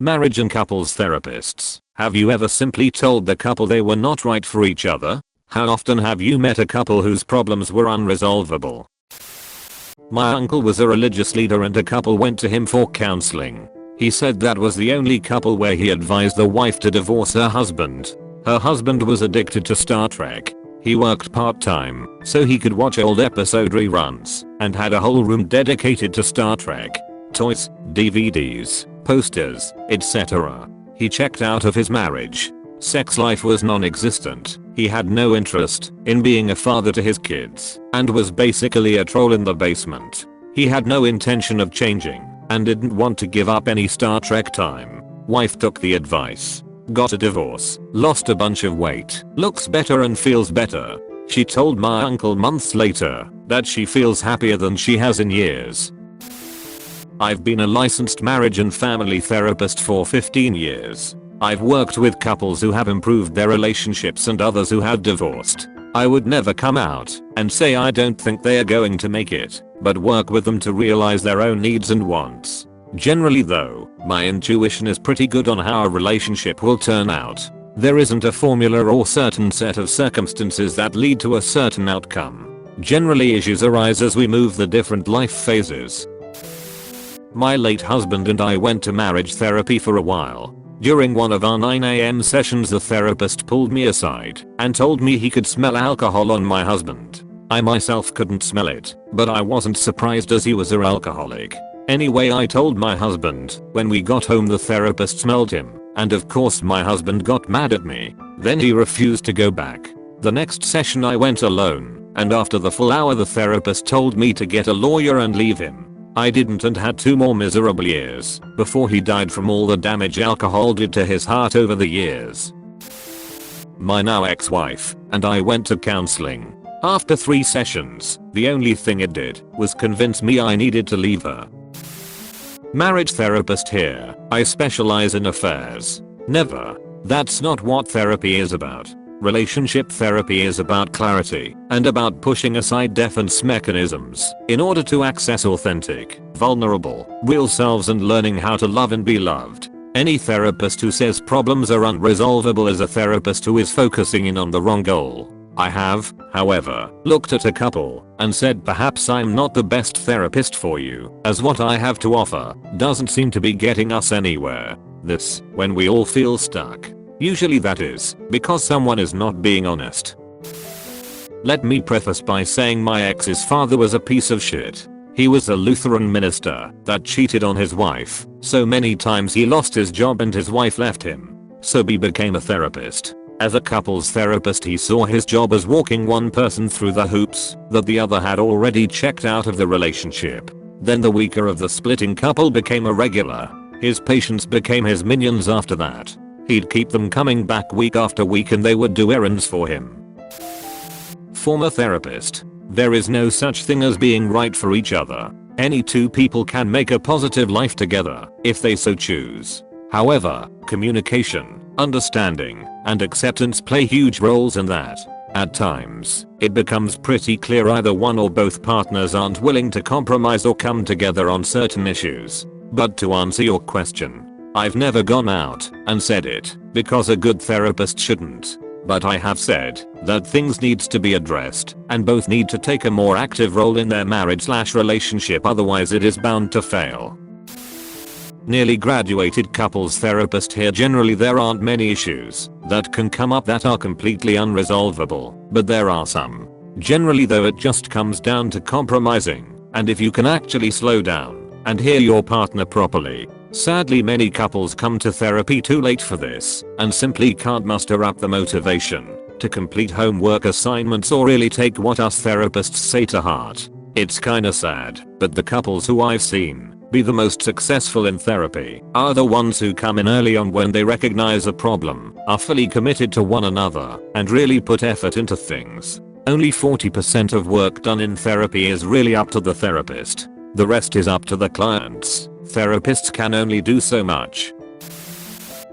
Marriage and couples therapists. Have you ever simply told the couple they were not right for each other? How often have you met a couple whose problems were unresolvable? My uncle was a religious leader and a couple went to him for counseling. He said that was the only couple where he advised the wife to divorce her husband. Her husband was addicted to Star Trek. He worked part-time so he could watch old episode reruns and had a whole room dedicated to Star Trek. Toys, DVDs, posters, etc. He checked out of his marriage. Sex life was non-existent. He had no interest in being a father to his kids and was basically a troll in the basement. He had no intention of changing and didn't want to give up any Star Trek time. Wife took the advice, got a divorce, lost a bunch of weight, looks better and feels better. She told my uncle months later that she feels happier than she has in years. I've been a licensed marriage and family therapist for 15 years. I've worked with couples who have improved their relationships and others who have divorced. I would never come out and say I don't think they are going to make it, but work with them to realize their own needs and wants. Generally though, my intuition is pretty good on how a relationship will turn out. There isn't a formula or certain set of circumstances that lead to a certain outcome. Generally issues arise as we move the different life phases. My late husband and I went to marriage therapy for a while. During one of our 9 AM sessions the therapist pulled me aside and told me he could smell alcohol on my husband. I myself couldn't smell it, but I wasn't surprised as he was an alcoholic. Anyway, I told my husband. When we got home the therapist smelled him, and of course my husband got mad at me. Then he refused to go back. The next session I went alone, and after the full hour the therapist told me to get a lawyer and leave him. I didn't and had 2 more miserable years before he died from all the damage alcohol did to his heart over the years. My now ex-wife and I went to counseling. After 3 sessions, the only thing it did was convince me I needed to leave her. Marriage therapist here. I specialize in affairs. Never. That's not what therapy is about. Relationship therapy is about clarity and about pushing aside defense mechanisms in order to access authentic, vulnerable, real selves and learning how to love and be loved. Any therapist who says problems are unresolvable is a therapist who is focusing in on the wrong goal. I have, however, looked at a couple and said perhaps I'm not the best therapist for you, as what I have to offer doesn't seem to be getting us anywhere. This, when we all feel stuck. Usually that is because someone is not being honest. Let me preface by saying my ex's father was a piece of shit. He was a Lutheran minister that cheated on his wife so many times he lost his job and his wife left him. So he became a therapist. As a couples therapist he saw his job as walking one person through the hoops that the other had already checked out of the relationship. Then the weaker of the splitting couple became a regular. His patients became his minions after that. He'd keep them coming back week after week and they would do errands for him. Former therapist. There is no such thing as being right for each other. Any 2 people can make a positive life together if they so choose. However, communication, understanding, and acceptance play huge roles in that. At times, it becomes pretty clear either one or both partners aren't willing to compromise or come together on certain issues. But to answer your question, I've never gone out and said it because a good therapist shouldn't. But I have said that things needs to be addressed and both need to take a more active role in their marriage/relationship, otherwise it is bound to fail. Nearly graduated couples therapist here. Generally there aren't many issues that can come up that are completely unresolvable, but there are some. Generally though it just comes down to compromising, and if you can actually slow down and hear your partner properly. Sadly many couples come to therapy too late for this and simply can't muster up the motivation to complete homework assignments or really take what us therapists say to heart. It's kinda sad, but the couples who I've seen be the most successful in therapy are the ones who come in early on when they recognize a problem, are fully committed to one another, and really put effort into things. Only 40% of work done in therapy is really up to the therapist. The rest is up to the clients. Therapists can only do so much.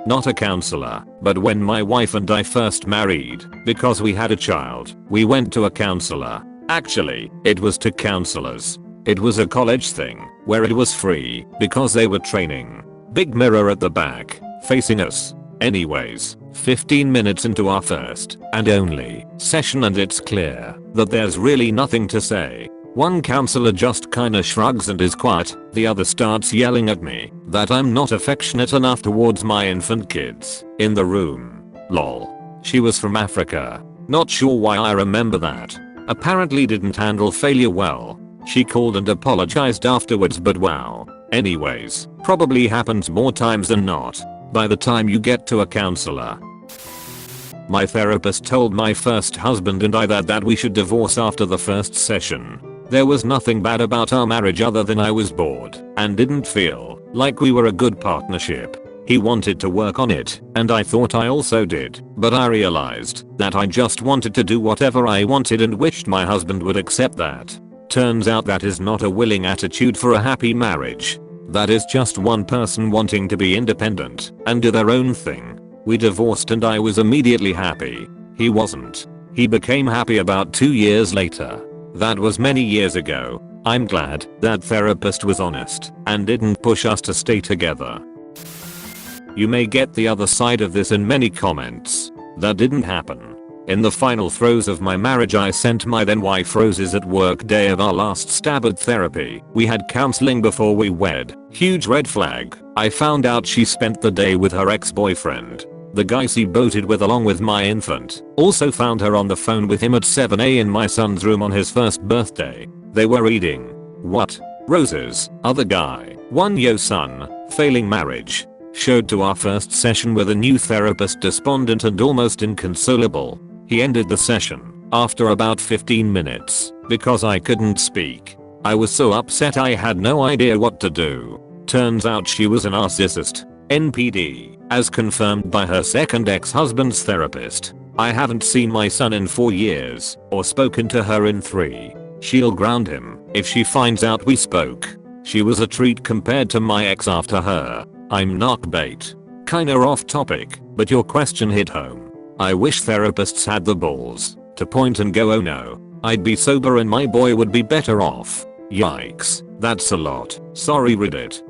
Not a counselor, but when my wife and I first married, because we had a child, we went to a counselor. Actually, it was 2 counselors. It was a college thing, where it was free, because they were training. big mirror at the back, facing us. Anyways, 15 minutes into our first and only session and it's clear that there's really nothing to say. One counselor just kinda shrugs and is quiet, the other starts yelling at me that I'm not affectionate enough towards my infant kids in the room. Lol. She was from Africa. Not sure why I remember that. Apparently didn't handle failure well. She called and apologized afterwards, but wow. Anyways, probably happens more times than not by the time you get to a counselor. My therapist told my first husband and I that we should divorce after the first session. There was nothing bad about our marriage other than I was bored and didn't feel like we were a good partnership. He wanted to work on it, and I thought I also did, but I realized that I just wanted to do whatever I wanted and wished my husband would accept that. Turns out that is not a willing attitude for a happy marriage. That is just one person wanting to be independent and do their own thing. We divorced and I was immediately happy. He wasn't. He became happy about 2 years later. That was many years ago. I'm glad that therapist was honest and didn't push us to stay together. You may get the other side of this in many comments. That didn't happen. In the final throes of my marriage I sent my then wife roses at work day of our last stab at therapy. We had counseling before we wed. Huge red flag. I found out she spent the day with her ex-boyfriend. The guy she boated with along with my infant. Also found her on the phone with him at 7 a.m. in my son's room on his first birthday. They were eating. What? Roses. Other guy. One yo son. Failing marriage. Showed to our first session with a new therapist despondent and almost inconsolable. He ended the session after about 15 minutes because I couldn't speak. I was so upset I had no idea what to do. Turns out she was a narcissist. NPD, as confirmed by her second ex-husband's therapist. I haven't seen my son in 4 years or spoken to her in 3. She'll ground him if she finds out we spoke. She was a treat compared to my ex after her. I'm not bait. Kinda off topic, but your question hit home. I wish therapists had the balls to point and go, oh no, I'd be sober and my boy would be better off. Yikes, that's a lot. Sorry Reddit.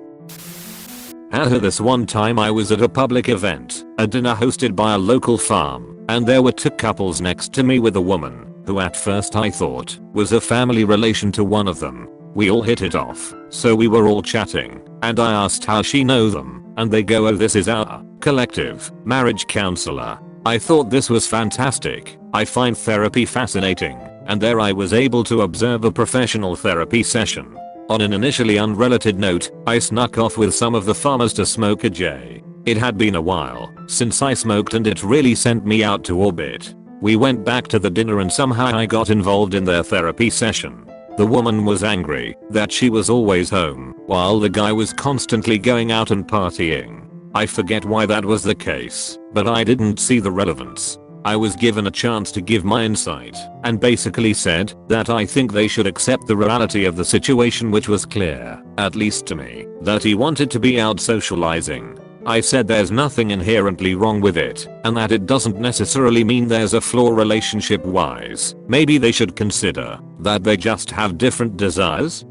This one time I was at a public event, a dinner hosted by a local farm, and there were 2 couples next to me with a woman, who at first I thought was a family relation to one of them. We all hit it off, so we were all chatting, and I asked how she know them, and they go, oh this is our collective marriage counselor. I thought this was fantastic. I find therapy fascinating, and there I was able to observe a professional therapy session. On an initially unrelated note, I snuck off with some of the farmers to smoke a J. It had been a while since I smoked and it really sent me out to orbit. We went back to the dinner and somehow I got involved in their therapy session. The woman was angry that she was always home while the guy was constantly going out and partying. I forget why that was the case, but I didn't see the relevance. I was given a chance to give my insight and basically said that I think they should accept the reality of the situation, which was clear, at least to me, that he wanted to be out socializing. I said there's nothing inherently wrong with it and that it doesn't necessarily mean there's a flaw relationship wise. Maybe they should consider that they just have different desires.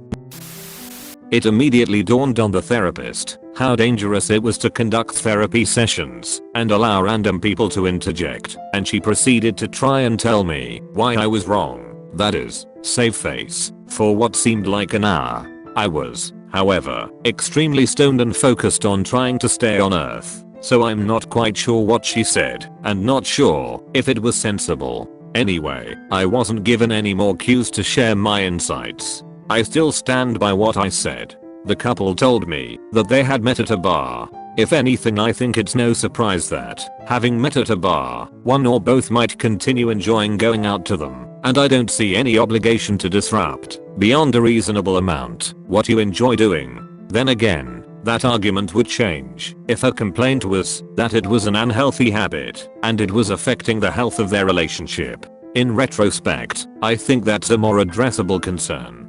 It immediately dawned on the therapist how dangerous it was to conduct therapy sessions and allow random people to interject, and she proceeded to try and tell me why I was wrong. That is, save face, for what seemed like an hour. I was, however, extremely stoned and focused on trying to stay on earth, so I'm not quite sure what she said and not sure if it was sensible. Anyway, I wasn't given any more cues to share my insights. I still stand by what I said. The couple told me that they had met at a bar. If anything, I think it's no surprise that, having met at a bar, one or both might continue enjoying going out to them, and I don't see any obligation to disrupt, beyond a reasonable amount, what you enjoy doing. Then again, that argument would change if her complaint was that it was an unhealthy habit and it was affecting the health of their relationship. In retrospect, I think that's a more addressable concern.